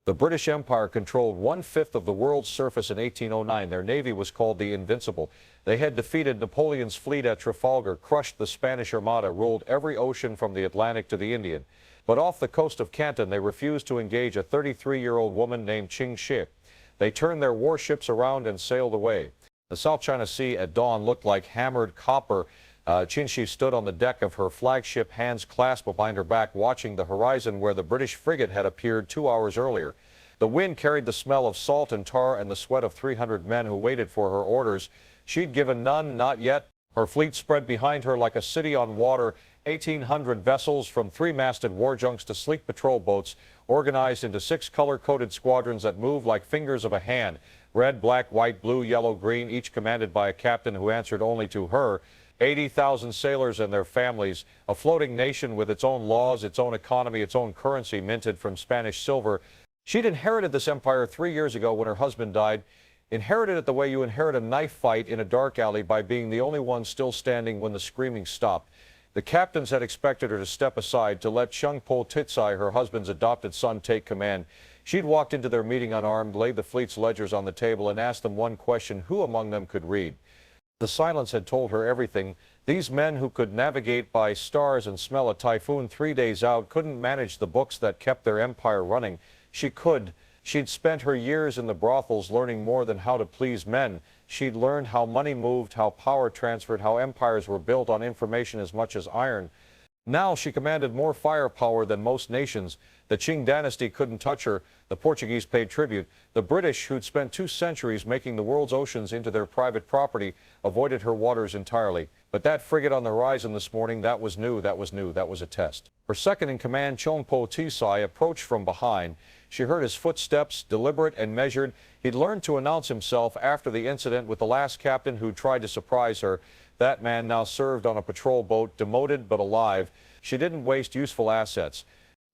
The British Empire controlled 1/5 of the world's surface in 1809. Their navy was called the Invincible. They had defeated Napoleon's fleet at Trafalgar, crushed the Spanish Armada, ruled every ocean from the Atlantic to the Indian. But off the coast of Canton, they refused to engage a 33-year-old woman named Ching Shih. They turned their warships around and sailed away. The South China Sea at dawn looked like hammered copper. Ching Shih stood on the deck of her flagship, hands clasped behind her back, watching the horizon where the British frigate had appeared 2 hours earlier. The wind carried the smell of salt and tar and the sweat of 300 men who waited for her orders. She'd given none, not yet. Her fleet spread behind her like a city on water. 1,800 vessels, from three-masted war junks to sleek patrol boats, organized into 6 color-coded squadrons that moved like fingers of a hand. Red, black, white, blue, yellow, green, each commanded by a captain who answered only to her. 80,000 sailors and their families, a floating nation with its own laws, its own economy, its own currency minted from Spanish silver. She'd inherited this empire 3 years ago when her husband died. Inherited it the way you inherit a knife fight in a dark alley, by being the only one still standing when the screaming stopped. The captains had expected her to step aside, to let Chung Po Titsai, her husband's adopted son, take command. She'd walked into their meeting unarmed, laid the fleet's ledgers on the table, and asked them one question: who among them could read? The silence had told her everything. These men who could navigate by stars and smell a typhoon 3 days out couldn't manage the books that kept their empire running. She could. She'd spent her years in the brothels learning more than how to please men. She'd learned how money moved, how power transferred, how empires were built on information as much as iron. Now she commanded more firepower than most nations. The Qing dynasty couldn't touch her. The Portuguese paid tribute. The British, who'd spent 2 centuries making the world's oceans into their private property, avoided her waters entirely. But that frigate on the horizon this morning, that was new, that was new, that was a test. Her second-in-command, Chung Po Titsai, approached from behind. She heard his footsteps, deliberate and measured. He'd learned to announce himself after the incident with the last captain who tried to surprise her. That man now served on a patrol boat, demoted but alive. She didn't waste useful assets.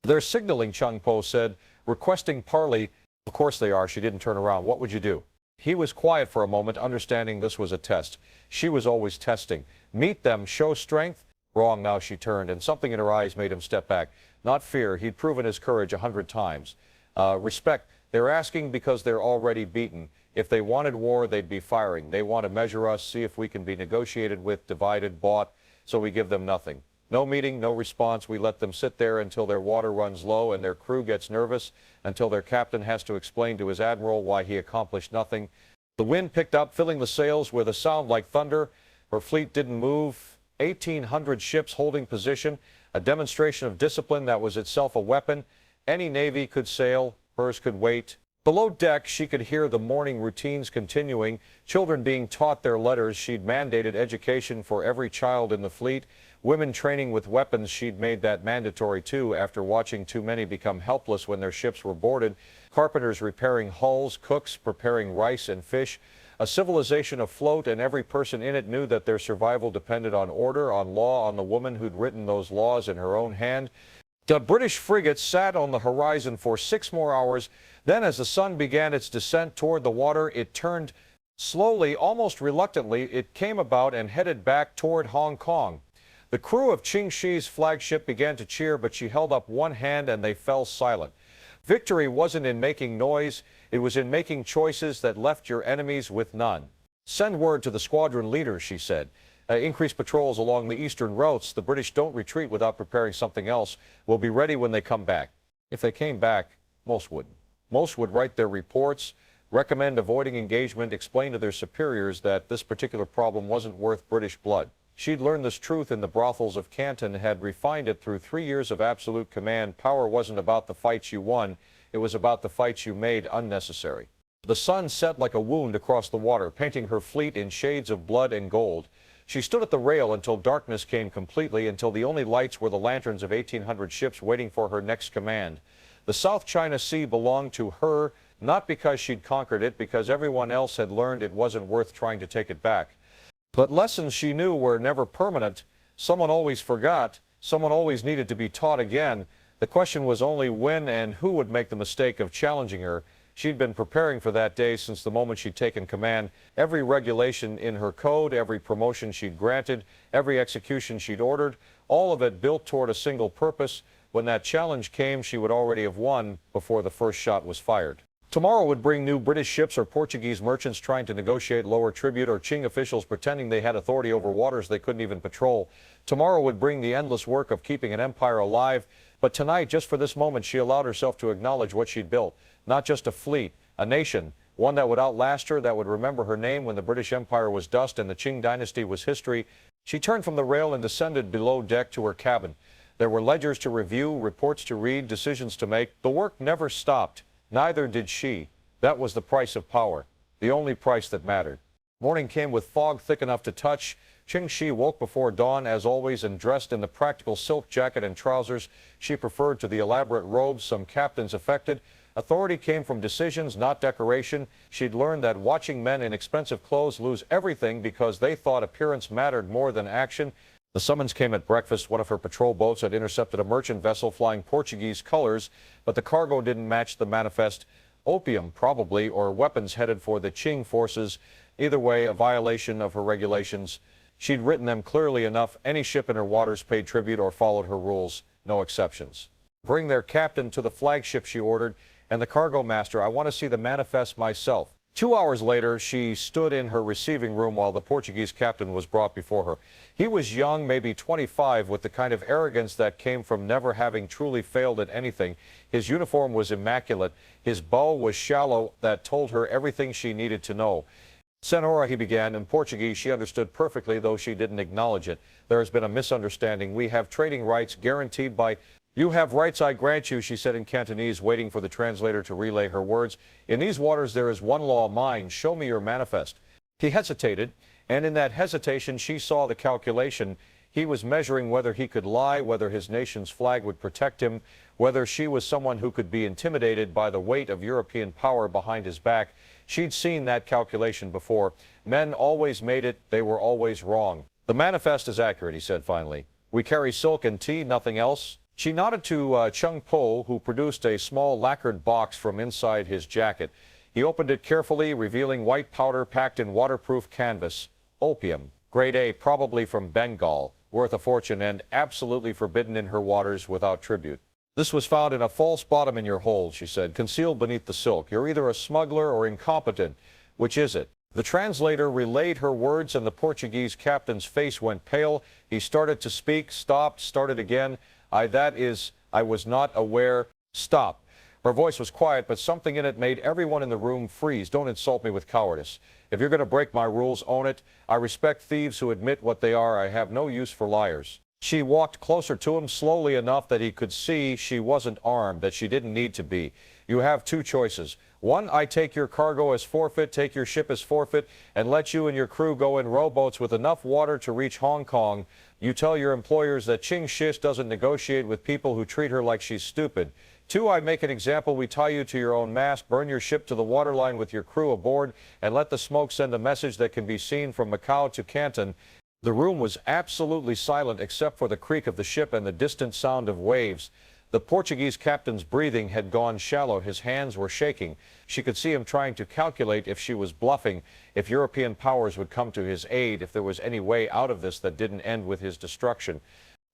"They're signaling," Chung Po said, "requesting parley." "Of course they are." She didn't turn around. "What would you do?" He was quiet for a moment, understanding this was a test. She was always testing. Meet them, show strength. Wrong. Now she turned, and something in her eyes made him step back. Not fear. He'd proven his courage 100 times. Respect. They're asking because they're already beaten. If they wanted war, they'd be firing. They want to measure us, see if we can be negotiated with, divided, bought, so we give them nothing. No meeting, no response. We let them sit there until their water runs low and their crew gets nervous, until their captain has to explain to his admiral why he accomplished nothing. The wind picked up, filling the sails with a sound like thunder. Her fleet didn't move. 1,800 ships holding position, a demonstration of discipline that was itself a weapon. Any navy could sail, hers could wait. Below deck, she could hear the morning routines continuing, children being taught their letters. She'd mandated education for every child in the fleet. Women training with weapons, she'd made that mandatory too, after watching too many become helpless when their ships were boarded. Carpenters repairing hulls, cooks preparing rice and fish. A civilization afloat, and every person in it knew that their survival depended on order, on law, on the woman who'd written those laws in her own hand. The British frigate sat on the horizon for 6 more hours. Then, as the sun began its descent toward the water, it turned slowly, almost reluctantly. It came about and headed back toward Hong Kong. The crew of Ching Shih's flagship began to cheer, but she held up one hand and they fell silent. Victory wasn't in making noise. It was in making choices that left your enemies with none. "Send word to the squadron leaders," she said. "Increase patrols along the eastern routes. The British don't retreat without preparing something else. We'll be ready when they come back." If they came back, most wouldn't. Most would write their reports, recommend avoiding engagement, explain to their superiors that this particular problem wasn't worth British blood. She'd learned this truth in the brothels of Canton and had refined it through 3 years of absolute command. Power wasn't about the fights you won. It was about the fights you made unnecessary. The sun set like a wound across the water, painting her fleet in shades of blood and gold. She stood at the rail until darkness came completely, until the only lights were the lanterns of 1,800 ships waiting for her next command. The South China Sea belonged to her, not because she'd conquered it, because everyone else had learned it wasn't worth trying to take it back. But lessons she knew were never permanent. Someone always forgot. Someone always needed to be taught again. The question was only when and who would make the mistake of challenging her. She'd been preparing for that day since the moment she'd taken command. Every regulation in her code, every promotion she'd granted, every execution she'd ordered, all of it built toward a single purpose: When that challenge came, she would already have won before the first shot was fired. Tomorrow would bring new British ships or Portuguese merchants trying to negotiate lower tribute, or Qing officials pretending they had authority over waters they couldn't even patrol. Tomorrow would bring the endless work of keeping an empire alive. But tonight, just for this moment, she allowed herself to acknowledge what she'd built. Not just a fleet, a nation, one that would outlast her, that would remember her name when the British Empire was dust and the Qing dynasty was history. She turned from the rail and descended below deck to her cabin. There were ledgers to review, reports to read, decisions to make. The work never stopped. Neither did she. That was the price of power, the only price that mattered. Morning came with fog thick enough to touch. Ching Shih woke before dawn, as always, and dressed in the practical silk jacket and trousers she preferred to the elaborate robes some captains affected. Authority came from decisions, not decoration. She'd learned that watching men in expensive clothes lose everything because they thought appearance mattered more than action. The summons came at breakfast. One of her patrol boats had intercepted a merchant vessel flying Portuguese colors, but the cargo didn't match the manifest. Opium, probably, or weapons headed for the Qing forces. Either way, a violation of her regulations. She'd written them clearly enough. Any ship in her waters paid tribute or followed her rules. No exceptions. Bring their captain to the flagship, she ordered, and the cargo master. I want to see the manifest myself. 2 hours later, she stood in her receiving room while the Portuguese captain was brought before her. He was young, maybe 25, with the kind of arrogance that came from never having truly failed at anything. His uniform was immaculate. His bow was shallow, that told her everything she needed to know. Senhora, he began. In Portuguese, she understood perfectly, though she didn't acknowledge it. There has been a misunderstanding. We have trading rights guaranteed by... You have rights I grant you, she said in Cantonese, waiting for the translator to relay her words. In these waters there is one law, mine. Show me your manifest. He hesitated, and in that hesitation she saw the calculation. He was measuring whether he could lie, whether his nation's flag would protect him, whether she was someone who could be intimidated by the weight of European power behind his back. She'd seen that calculation before. Men always made it. They were always wrong. The manifest is accurate, he said finally. We carry silk and tea, nothing else. She nodded to Chung Po, who produced a small lacquered box from inside his jacket. He opened it carefully, revealing white powder packed in waterproof canvas. Opium, grade A, probably from Bengal, worth a fortune and absolutely forbidden in her waters without tribute. This was found in a false bottom in your hold, she said, concealed beneath the silk. You're either a smuggler or incompetent. Which is it? The translator relayed her words, and the Portuguese captain's face went pale. He started to speak, stopped, started again. I was not aware. Stop. Her voice was quiet, but something in it made everyone in the room freeze. Don't insult me with cowardice. If you're going to break my rules, own it. I respect thieves who admit what they are. I have no use for liars. She walked closer to him, slowly enough that he could see she wasn't armed, that she didn't need to be. You have two choices. One, I take your cargo as forfeit, take your ship as forfeit, and let you and your crew go in rowboats with enough water to reach Hong Kong. You tell your employers that Ching Shih doesn't negotiate with people who treat her like she's stupid. Two, I make an example. We tie you to your own mast, burn your ship to the waterline with your crew aboard, and let the smoke send a message that can be seen from Macau to Canton. The room was absolutely silent except for the creak of the ship and the distant sound of waves. The Portuguese captain's breathing had gone shallow. His hands were shaking. She could see him trying to calculate if she was bluffing, if European powers would come to his aid, if there was any way out of this that didn't end with his destruction.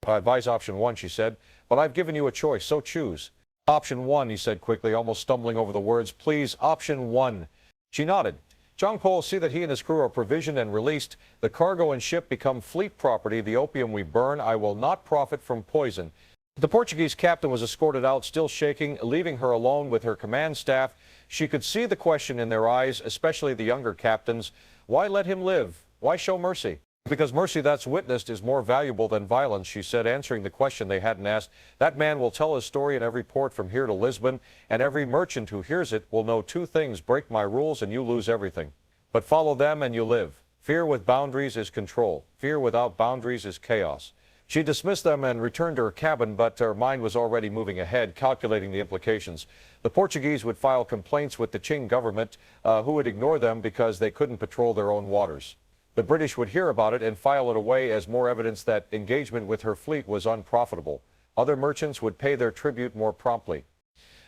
I advise option one, she said, but I've given you a choice, so choose. Option one, he said quickly, almost stumbling over the words. Please, option one. She nodded. Chung Po, see that he and his crew are provisioned and released. The cargo and ship become fleet property. The opium we burn. I will not profit from poison. The Portuguese captain was escorted out, still shaking, leaving her alone with her command staff. She could see the question in their eyes, especially the younger captains. Why let him live? Why show mercy? Because mercy that's witnessed is more valuable than violence, she said, answering the question they hadn't asked. That man will tell his story in every port from here to Lisbon, and every merchant who hears it will know two things: break my rules and you lose everything. But follow them and you live. Fear with boundaries is control. Fear without boundaries is chaos. She dismissed them and returned to her cabin, but her mind was already moving ahead, calculating the implications. The Portuguese would file complaints with the Qing government, who would ignore them because they couldn't patrol their own waters. The British would hear about it and file it away as more evidence that engagement with her fleet was unprofitable. Other merchants would pay their tribute more promptly.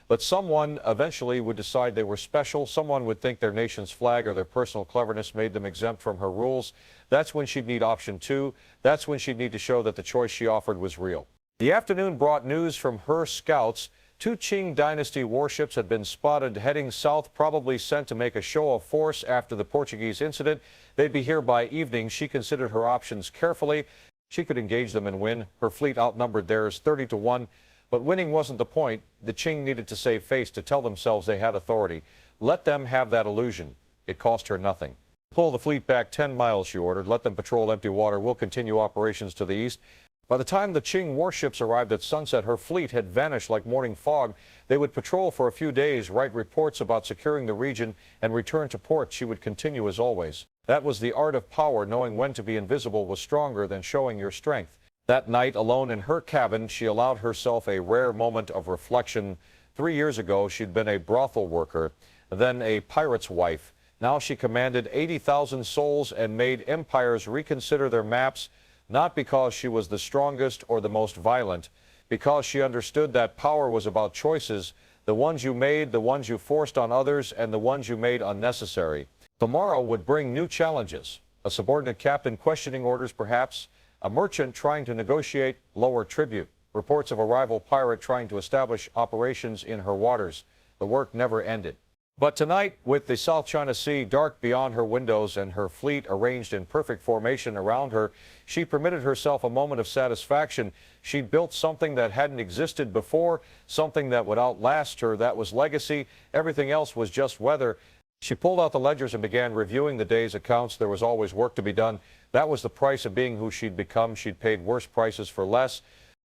But someone eventually would decide they were special. Someone would think their nation's flag or their personal cleverness made them exempt from her rules. That's when she'd need option two. That's when she'd need to show that the choice she offered was real. The afternoon brought news from her scouts. Two Qing dynasty warships had been spotted heading south, probably sent to make a show of force after the Portuguese incident. They'd be here by evening. She considered her options carefully. She could engage them and win. Her fleet outnumbered theirs 30-1. But winning wasn't the point. The Qing needed to save face, to tell themselves they had authority. Let them have that illusion. It cost her nothing. Pull the fleet back 10 miles, she ordered. Let them patrol empty water. We'll continue operations to the east. By the time the Qing warships arrived at sunset, her fleet had vanished like morning fog. They would patrol for a few days, write reports about securing the region, and return to port. She would continue as always. That was the art of power. Knowing when to be invisible was stronger than showing your strength. That night, alone in her cabin, she allowed herself a rare moment of reflection. 3 years ago, she'd been a brothel worker, then a pirate's wife. Now she commanded 80,000 souls and made empires reconsider their maps, not because she was the strongest or the most violent, because she understood that power was about choices, the ones you made, the ones you forced on others, and the ones you made unnecessary. Tomorrow would bring new challenges. A subordinate captain questioning orders, perhaps. A merchant trying to negotiate lower tribute. Reports of a rival pirate trying to establish operations in her waters. The work never ended. But tonight, with the South China Sea dark beyond her windows and her fleet arranged in perfect formation around her, she permitted herself a moment of satisfaction. She'd built something that hadn't existed before, something that would outlast her. That was legacy. Everything else was just weather. She pulled out the ledgers and began reviewing the day's accounts. There was always work to be done. That was the price of being who she'd become. She'd paid worse prices for less.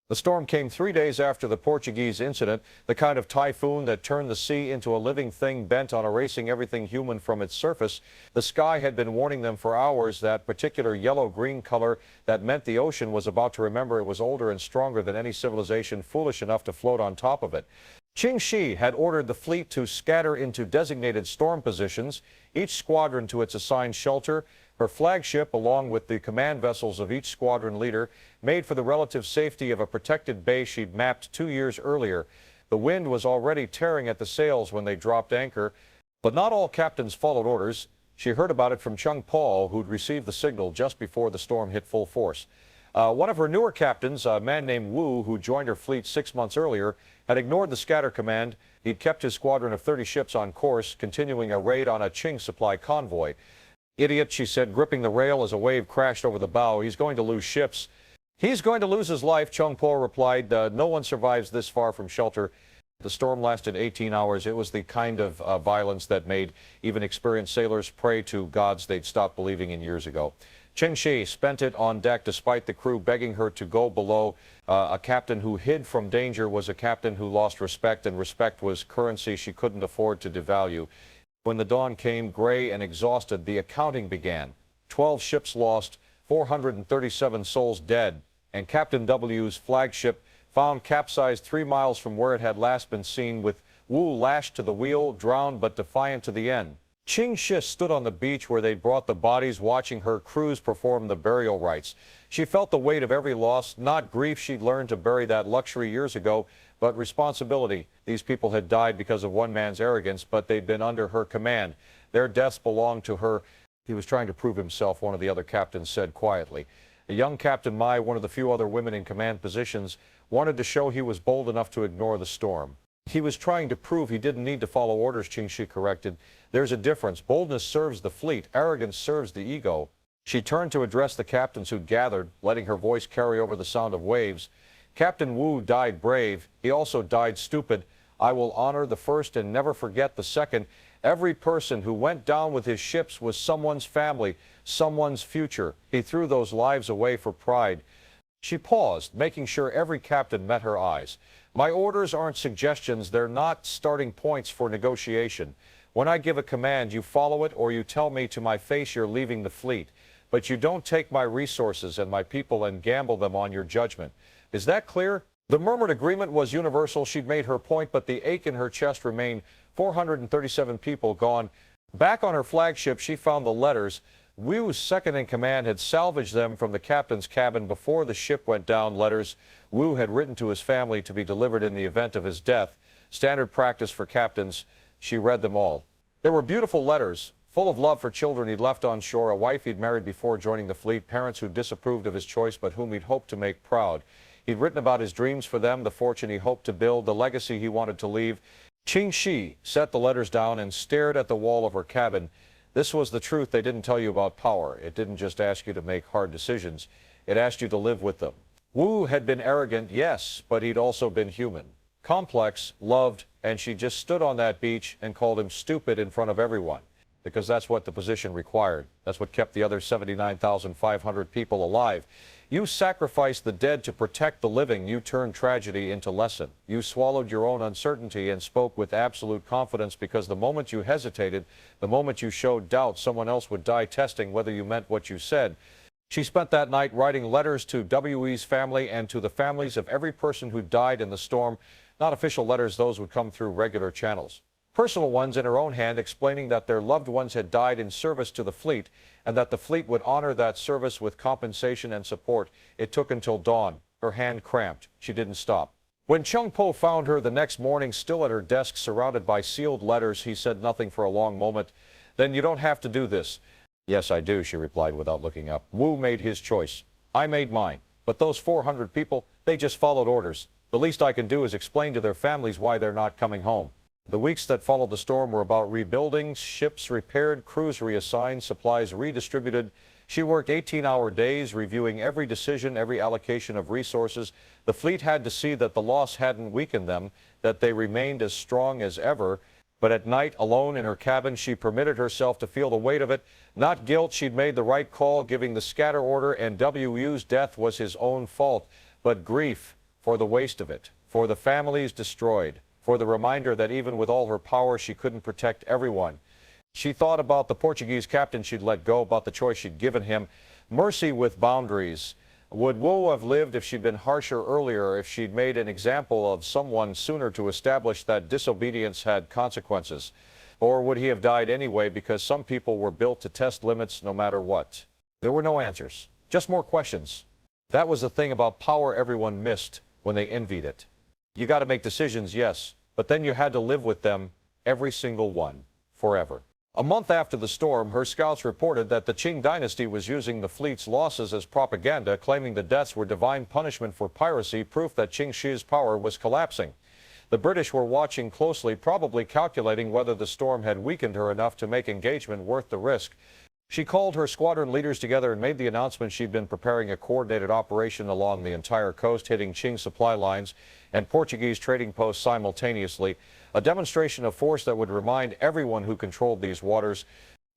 The storm came 3 days after the Portuguese incident, the kind of typhoon that turned the sea into a living thing bent on erasing everything human from its surface. The sky had been warning them for hours. That particular yellow-green color that meant the ocean was about to remember it was older and stronger than any civilization foolish enough to float on top of it. Ching Shih had ordered the fleet to scatter into designated storm positions, each squadron to its assigned shelter. Her flagship, along with the command vessels of each squadron leader, made for the relative safety of a protected base she'd mapped 2 years earlier. The wind was already tearing at the sails when they dropped anchor, but not all captains followed orders. She heard about it from Chung Paul, who'd received the signal just before the storm hit full force. One of her newer captains, a man named Wu, who joined her fleet 6 months earlier, had ignored the scatter command. He'd kept his squadron of 30 ships on course, continuing a raid on a Qing supply convoy. Idiot, she said, gripping the rail as a wave crashed over the bow. He's going to lose ships. He's going to lose his life, Chung Po replied. No one survives this far from shelter. The storm lasted 18 hours. It was the kind of violence that made even experienced sailors pray to gods they'd stopped believing in years ago. Ching Shih spent it on deck despite the crew begging her to go below. A captain who hid from danger was a captain who lost respect, and respect was currency she couldn't afford to devalue. When the dawn came, gray and exhausted, the accounting began. 12 ships lost, 437 souls dead, and Captain W's flagship found capsized 3 miles from where it had last been seen, with Wu lashed to the wheel, drowned but defiant to the end. Ching Shih stood on the beach where they'd brought the bodies, watching her crews perform the burial rites. She felt the weight of every loss, not grief. She'd learned to bury that luxury years ago, but responsibility. These people had died because of one man's arrogance, but they'd been under her command. Their deaths belonged to her. He was trying to prove himself, one of the other captains said quietly. A young Captain Mai, one of the few other women in command positions, wanted to show he was bold enough to ignore the storm. He was trying to prove he didn't need to follow orders, Ching Shih corrected. There's a difference. Boldness serves the fleet. Arrogance serves the ego. She turned to address the captains who'd gathered, letting her voice carry over the sound of waves. Captain Wu died brave. He also died stupid. I will honor the first and never forget the second. Every person who went down with his ships was someone's family, someone's future. He threw those lives away for pride. She paused, making sure every captain met her eyes. My orders aren't suggestions. They're not starting points for negotiation. When I give a command, you follow it, or you tell me to my face you're leaving the fleet. But you don't take my resources and my people and gamble them on your judgment. Is that clear? The murmured agreement was universal. She'd made her point, but the ache in her chest remained. 437 people gone. Back on her flagship, she found the letters. Wu's second in command had salvaged them from the captain's cabin before the ship went down. Letters Wu had written to his family to be delivered in the event of his death. Standard practice for captains. She read them all. There were beautiful letters, full of love for children he'd left on shore, a wife he'd married before joining the fleet, parents who disapproved of his choice but whom he'd hoped to make proud. He'd written about his dreams for them, the fortune he hoped to build, the legacy he wanted to leave. Ching Shih set the letters down and stared at the wall of her cabin. This was the truth they didn't tell you about power. It didn't just ask you to make hard decisions. It asked you to live with them. Wu had been arrogant, yes, but he'd also been human. Complex, loved, and she just stood on that beach and called him stupid in front of everyone, because that's what the position required. That's what kept the other 79,500 people alive. You sacrificed the dead to protect the living. You turned tragedy into lesson. You swallowed your own uncertainty and spoke with absolute confidence, because the moment you hesitated, the moment you showed doubt, someone else would die testing whether you meant what you said. She spent that night writing letters to W.E.'s family and to the families of every person who died in the storm. Not official letters, those would come through regular channels. Personal ones in her own hand, explaining that their loved ones had died in service to the fleet and that the fleet would honor that service with compensation and support. It took until dawn. Her hand cramped. She didn't stop. When Chung Po found her the next morning still at her desk surrounded by sealed letters, he said nothing for a long moment. "Then you don't have to do this." "Yes, I do," she replied without looking up. Wu made his choice. I made mine. But those 400 people, they just followed orders. The least I can do is explain to their families why they're not coming home. The weeks that followed the storm were about rebuilding, ships repaired, crews reassigned, supplies redistributed. She worked 18-hour days, reviewing every decision, every allocation of resources. The fleet had to see that the loss hadn't weakened them, that they remained as strong as ever. But at night, alone in her cabin, she permitted herself to feel the weight of it. Not guilt, she'd made the right call, giving the scatter order, and W.U.'s death was his own fault. But grief for the waste of it, for the families destroyed, for the reminder that even with all her power, she couldn't protect everyone. She thought about the Portuguese captain she'd let go, about the choice she'd given him. Mercy with boundaries. Would Wu have lived if she'd been harsher earlier, if she'd made an example of someone sooner to establish that disobedience had consequences? Or would he have died anyway because some people were built to test limits no matter what? There were no answers, just more questions. That was the thing about power everyone missed when they envied it. You got to make decisions, yes, but then you had to live with them, every single one, forever. A month after the storm, her scouts reported that the Qing dynasty was using the fleet's losses as propaganda, claiming the deaths were divine punishment for piracy, proof that Ching Shih's power was collapsing. The British were watching closely, probably calculating whether the storm had weakened her enough to make engagement worth the risk. She called her squadron leaders together and made the announcement she'd been preparing a coordinated operation along the entire coast, hitting Qing supply lines and Portuguese trading posts simultaneously, a demonstration of force that would remind everyone who controlled these waters.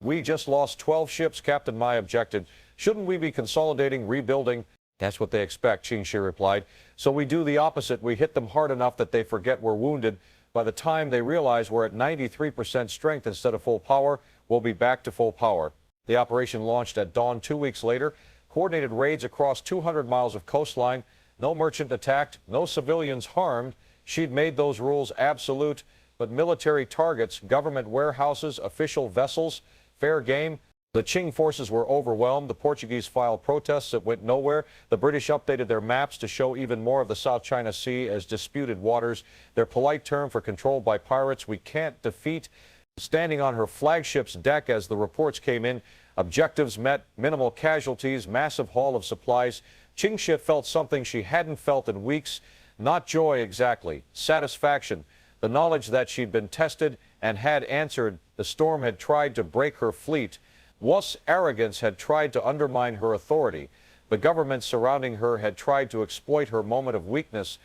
"We just lost 12 ships," Captain Mai objected. "Shouldn't we be consolidating, rebuilding?" "That's what they expect," Ching Shih replied. "So we do the opposite. We hit them hard enough that they forget we're wounded. By the time they realize we're at 93% strength instead of full power, we'll be back to full power." The operation launched at dawn 2 weeks later. Coordinated raids across 200 miles of coastline. No merchant attacked, no civilians harmed. She'd made those rules absolute, but military targets, government warehouses, official vessels, fair game. The Qing forces were overwhelmed. The Portuguese filed protests that went nowhere. The British updated their maps to show even more of the South China Sea as disputed waters. Their polite term for control by pirates we can't defeat. Standing on her flagship's deck as the reports came in, objectives met, minimal casualties, massive haul of supplies. Ching Shih felt something she hadn't felt in weeks. Not joy exactly, satisfaction. The knowledge that she'd been tested and had answered. The storm had tried to break her fleet. Wu's arrogance had tried to undermine her authority. The government surrounding her had tried to exploit her moment of weakness.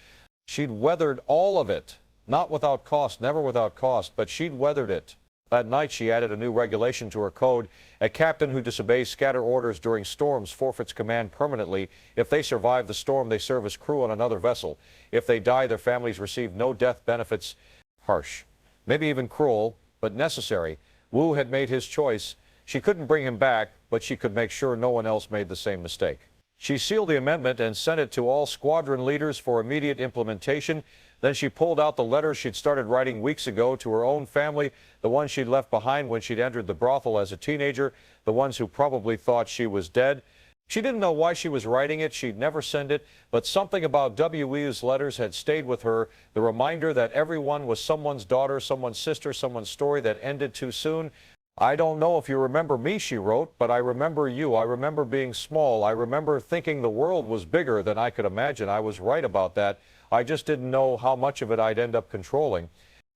She'd weathered all of it. Not without cost, never without cost, but she'd weathered it. That night, she added a new regulation to her code. A captain who disobeys scatter orders during storms forfeits command permanently. If they survive the storm, they serve as crew on another vessel. If they die, their families receive no death benefits. Harsh, maybe even cruel, but necessary. Wu had made his choice. She couldn't bring him back, but she could make sure no one else made the same mistake. She sealed the amendment and sent it to all squadron leaders for immediate implementation. Then she pulled out the letters she'd started writing weeks ago to her own family, the ones she'd left behind when she'd entered the brothel as a teenager, the ones who probably thought she was dead. She didn't know why she was writing it. She'd never send it, but something about W.E.'s letters had stayed with her, the reminder that everyone was someone's daughter, someone's sister, someone's story that ended too soon. I don't know if you remember me, she wrote, but I remember you. I remember being small. I remember thinking the world was bigger than I could imagine. I was right about that. I just didn't know how much of it I'd end up controlling.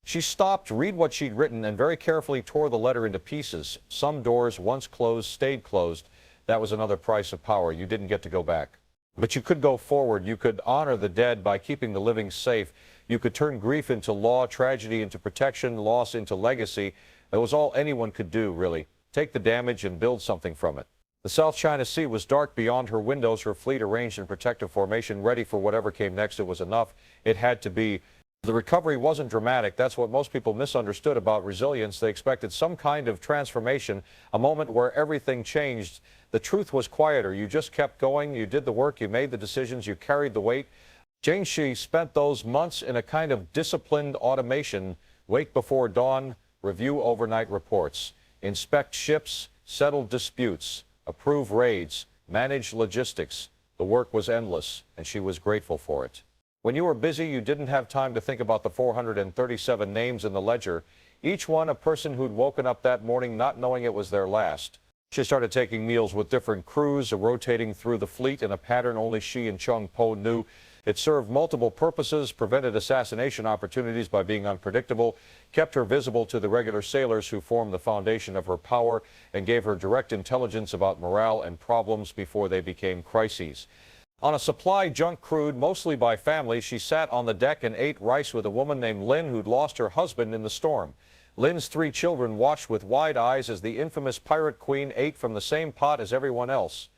She stopped to read what she'd written and very carefully tore the letter into pieces. Some doors, once closed, stayed closed. That was another price of power. You didn't get to go back. But you could go forward. You could honor the dead by keeping the living safe. You could turn grief into law, tragedy into protection, loss into legacy. That was all anyone could do, really. Take the damage and build something from it. The South China Sea was dark beyond her windows, her fleet arranged in protective formation, ready for whatever came next. It was enough. It had to be. The recovery wasn't dramatic. That's what most people misunderstood about resilience. They expected some kind of transformation, a moment where everything changed. The truth was quieter. You just kept going. You did the work. You made the decisions. You carried the weight. Ching Shih spent those months in a kind of disciplined automation. Wait before dawn, review overnight reports, inspect ships, settle disputes, approve raids, manage logistics. The work was endless, and she was grateful for it. When you were busy, you didn't have time to think about the 437 names in the ledger, each one a person who'd woken up that morning not knowing it was their last. She started taking meals with different crews, rotating through the fleet in a pattern only she and Chung Po knew. It served multiple purposes, prevented assassination opportunities by being unpredictable, kept her visible to the regular sailors who formed the foundation of her power, and gave her direct intelligence about morale and problems before they became crises. On a supply junk crewed mostly by families, she sat on the deck and ate rice with a woman named Lin who'd lost her husband in the storm. Lin's 3 children watched with wide eyes as the infamous pirate queen ate from the same pot as everyone else.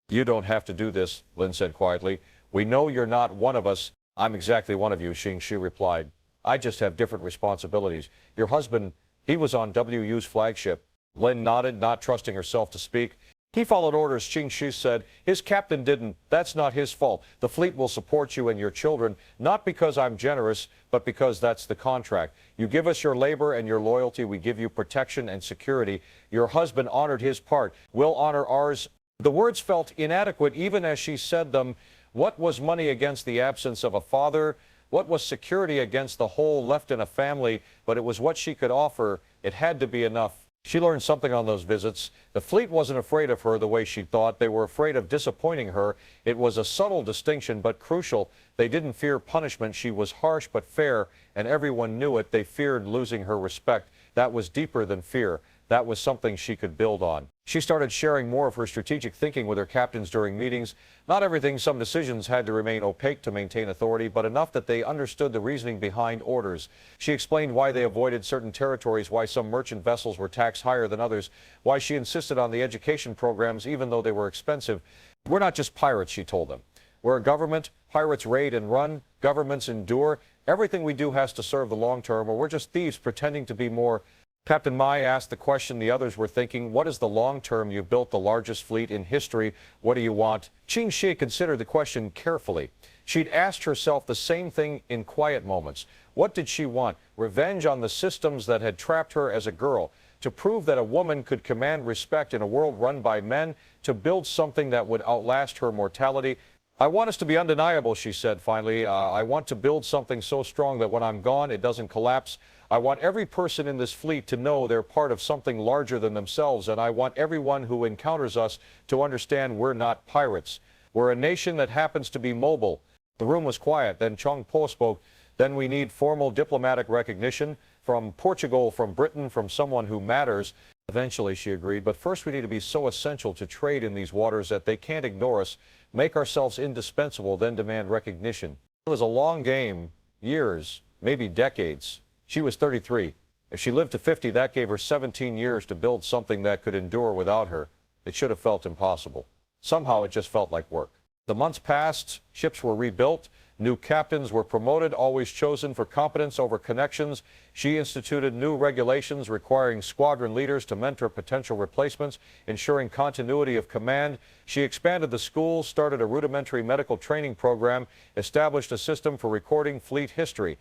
"You don't have to do this," Lin said quietly. "We know you're not one of us." "I'm exactly one of you," Ching Shih replied. "I just have different responsibilities. Your husband, he was on WU's flagship." Lin nodded, not trusting herself to speak. "He followed orders," Ching Shih said. "His captain didn't. That's not his fault. The fleet will support you and your children, not because I'm generous, but because that's the contract. You give us your labor and your loyalty. We give you protection and security. Your husband honored his part. We'll honor ours." The words felt inadequate even as she said them. What was money against the absence of a father? What was security against the hole left in a family? But it was what she could offer. It had to be enough. She learned something on those visits. The fleet wasn't afraid of her the way she thought. They were afraid of disappointing her. It was a subtle distinction, but crucial. They didn't fear punishment. She was harsh but fair, and everyone knew it. They feared losing her respect. That was deeper than fear. That was something she could build on. She started sharing more of her strategic thinking with her captains during meetings. Not everything, some decisions had to remain opaque to maintain authority, but enough that they understood the reasoning behind orders. She explained why they avoided certain territories, why some merchant vessels were taxed higher than others, why she insisted on the education programs even though they were expensive. "We're not just pirates," she told them. "We're a government. Pirates raid and run. Governments endure. Everything we do has to serve the long term, or we're just thieves pretending to be more." Captain Mai asked the question the others were thinking. "What is the long term? You've built the largest fleet in history. What do you want?" Ching Shih considered the question carefully. She'd asked herself the same thing in quiet moments. What did she want? Revenge on the systems that had trapped her as a girl. To prove that a woman could command respect in a world run by men. To build something that would outlast her mortality. "I want us to be undeniable," she said finally. "I want to build something so strong that when I'm gone, it doesn't collapse. I want every person in this fleet to know they're part of something larger than themselves, and I want everyone who encounters us to understand we're not pirates. We're a nation that happens to be mobile." The room was quiet. Then Chung Po spoke. "Then we need formal diplomatic recognition from Portugal, from Britain, from someone who matters." Eventually, she agreed, "but first we need to be so essential to trade in these waters that they can't ignore us, make ourselves indispensable, then demand recognition." It was a long game, years, maybe decades. She was 33. If she lived to 50, that gave her 17 years to build something that could endure without her. It should have felt impossible. Somehow it just felt like work. The months passed, ships were rebuilt, new captains were promoted, always chosen for competence over connections. She instituted new regulations requiring squadron leaders to mentor potential replacements, ensuring continuity of command. She expanded the schools, started a rudimentary medical training program, established a system for recording fleet history.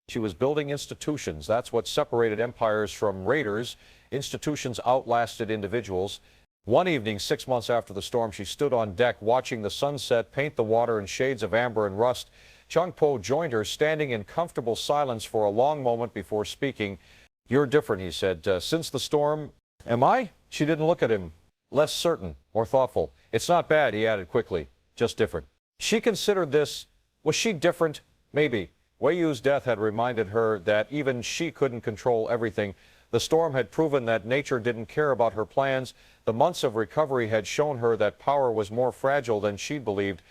She was building institutions. That's what separated empires from raiders. Institutions outlasted individuals. One evening, 6 months after the storm, she stood on deck watching the sunset paint the water in shades of amber and rust. Chung Po joined her, standing in comfortable silence for a long moment before speaking. "You're different," he said. "Since the storm, Am I? She didn't look at him. Less certain, more thoughtful. It's not bad, he added quickly. Just different. She considered this. Was she different? Maybe. Wei Yu's death had reminded her that even she couldn't control everything. The storm had proven that nature didn't care about her plans. The months of recovery had shown her that power was more fragile than she'd believed,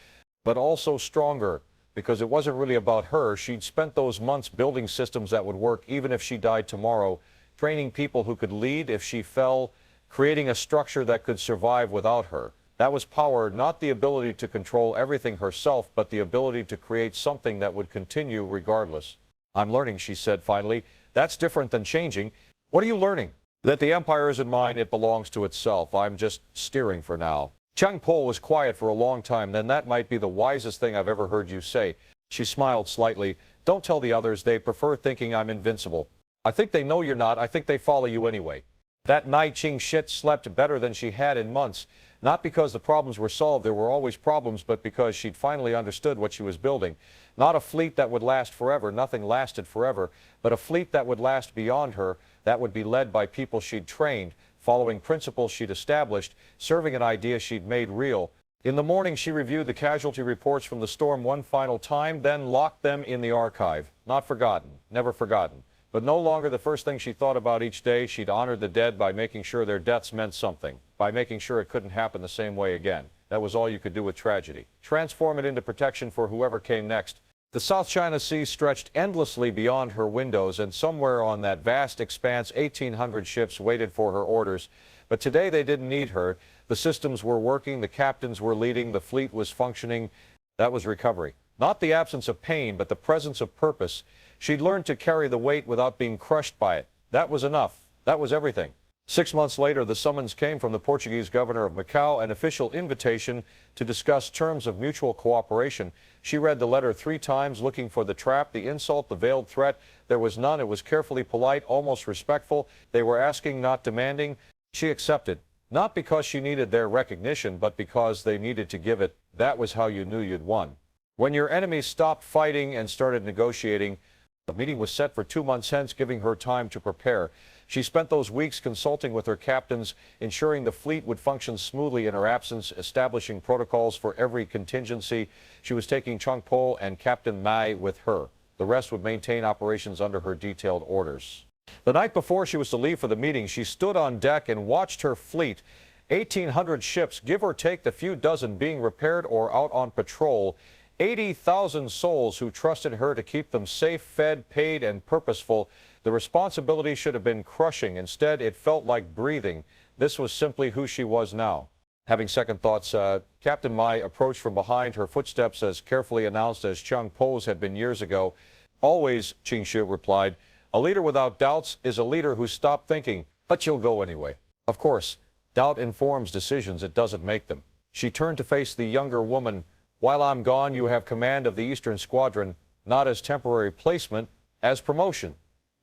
but also stronger, because it wasn't really about her. She'd spent those months building systems that would work even if she died tomorrow, training people who could lead if she fell, creating a structure that could survive without her. That was power, not the ability to control everything herself, but the ability to create something that would continue regardless. I'm learning, she said finally. That's different than changing. What are you learning? That the empire isn't mine, it belongs to itself. I'm just steering for now. Chang Po was quiet for a long time. Then that might be the wisest thing I've ever heard you say. She smiled slightly. Don't tell the others. They prefer thinking I'm invincible. I think they know you're not. I think they follow you anyway. That night, Ching Shih slept better than she had in months. Not because the problems were solved, there were always problems, but because she'd finally understood what she was building. Not a fleet that would last forever, nothing lasted forever, but a fleet that would last beyond her, that would be led by people she'd trained, following principles she'd established, serving an idea she'd made real. In the morning, she reviewed the casualty reports from the storm one final time, then locked them in the archive. Not forgotten, never forgotten. But no longer the first thing she thought about each day. She'd honored the dead by making sure their deaths meant something, by making sure it couldn't happen the same way again. That was all you could do with tragedy. Transform it into protection for whoever came next. The South China Sea stretched endlessly beyond her windows, and somewhere on that vast expanse, 1,800 ships waited for her orders. But today they didn't need her. The systems were working, the captains were leading, the fleet was functioning. That was recovery. Not the absence of pain, but the presence of purpose. She'd learned to carry the weight without being crushed by it. That was enough. That was everything. 6 months later, the summons came from the Portuguese governor of Macau, an official invitation to discuss terms of mutual cooperation. She read the letter 3 times, looking for the trap, the insult, the veiled threat. There was none. It was carefully polite, almost respectful. They were asking, not demanding. She accepted, not because she needed their recognition, but because they needed to give it. That was how you knew you'd won. When your enemies stopped fighting and started negotiating, the meeting was set for 2 months hence, giving her time to prepare. She spent those weeks consulting with her captains, ensuring the fleet would function smoothly in her absence, establishing protocols for every contingency. She was taking Chang Po and Captain Mai with her. The rest would maintain operations under her detailed orders. The night before she was to leave for the meeting, she stood on deck and watched her fleet, 1,800 ships, give or take the few dozen being repaired or out on patrol. 80,000 souls who trusted her to keep them safe, fed, paid, and purposeful. The responsibility should have been crushing. Instead, it felt like breathing. This was simply who she was now. Having second thoughts, Captain Mai approached from behind, her footsteps as carefully announced as Chang Po's had been years ago. Always, Ching Shih replied. A leader without doubts is a leader who stopped thinking, but you'll go anyway. Of course, doubt informs decisions, it doesn't make them. She turned to face the younger woman. While I'm gone, you have command of the Eastern Squadron, not as temporary placement, as promotion.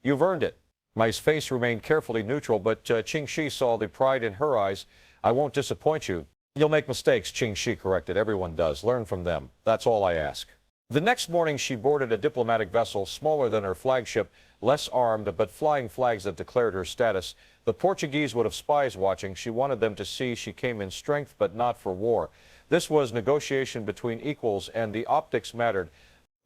You've earned it. Mai's face remained carefully neutral, but Ching Shih saw the pride in her eyes. I won't disappoint you. You'll make mistakes, Ching Shih corrected. Everyone does. Learn from them. That's all I ask. The next morning, she boarded a diplomatic vessel smaller than her flagship, less armed, but flying flags that declared her status. The Portuguese would have spies watching. She wanted them to see she came in strength, but not for war. This was negotiation between equals, and the optics mattered.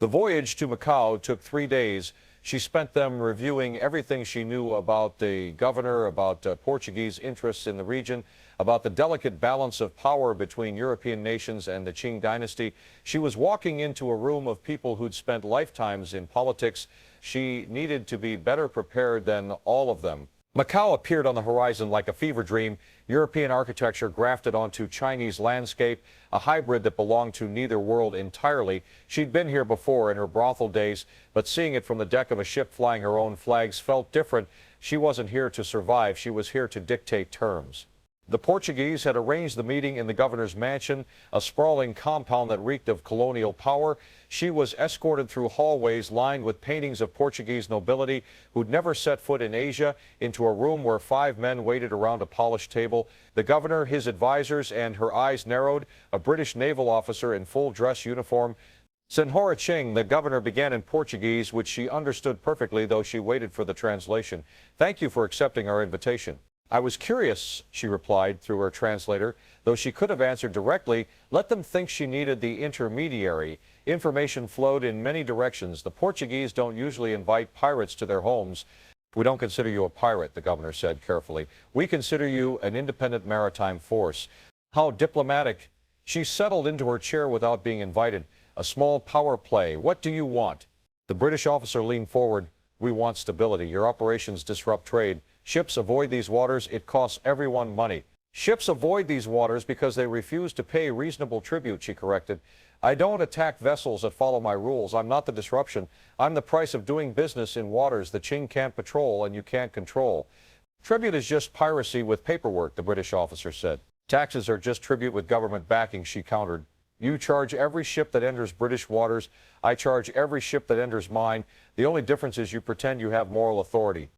The voyage to Macau took 3 days. She spent them reviewing everything she knew about the governor, about Portuguese interests in the region, about the delicate balance of power between European nations and the Qing dynasty. She was walking into a room of people who'd spent lifetimes in politics. She needed to be better prepared than all of them. Macau appeared on the horizon like a fever dream, European architecture grafted onto Chinese landscape, a hybrid that belonged to neither world entirely. She'd been here before in her brothel days, but seeing it from the deck of a ship flying her own flags felt different. She wasn't here to survive, she was here to dictate terms. The Portuguese had arranged the meeting in the governor's mansion, a sprawling compound that reeked of colonial power. She was escorted through hallways lined with paintings of Portuguese nobility who'd never set foot in Asia, into a room where 5 men waited around a polished table. The governor, his advisors, and her eyes narrowed, a British naval officer in full dress uniform. Senhora Ching, the governor, began in Portuguese, which she understood perfectly, though she waited for the translation. Thank you for accepting our invitation. I was curious, she replied through her translator, though she could have answered directly. Let them think she needed the intermediary. Information flowed in many directions. The Portuguese don't usually invite pirates to their homes. We don't consider you a pirate, the governor said carefully. We consider you an independent maritime force. How diplomatic. She settled into her chair without being invited. A small power play. What do you want? The British officer leaned forward. We want stability. Your operations disrupt trade. Ships avoid these waters. It costs everyone money. Ships avoid these waters because they refuse to pay reasonable tribute, she corrected. I don't attack vessels that follow my rules. I'm not the disruption. I'm the price of doing business in waters the Ching can't patrol and you can't control. Tribute is just piracy with paperwork, the British officer said. Taxes are just tribute with government backing, she countered. You charge every ship that enters British waters. I charge every ship that enters mine. The only difference is you pretend you have moral authority.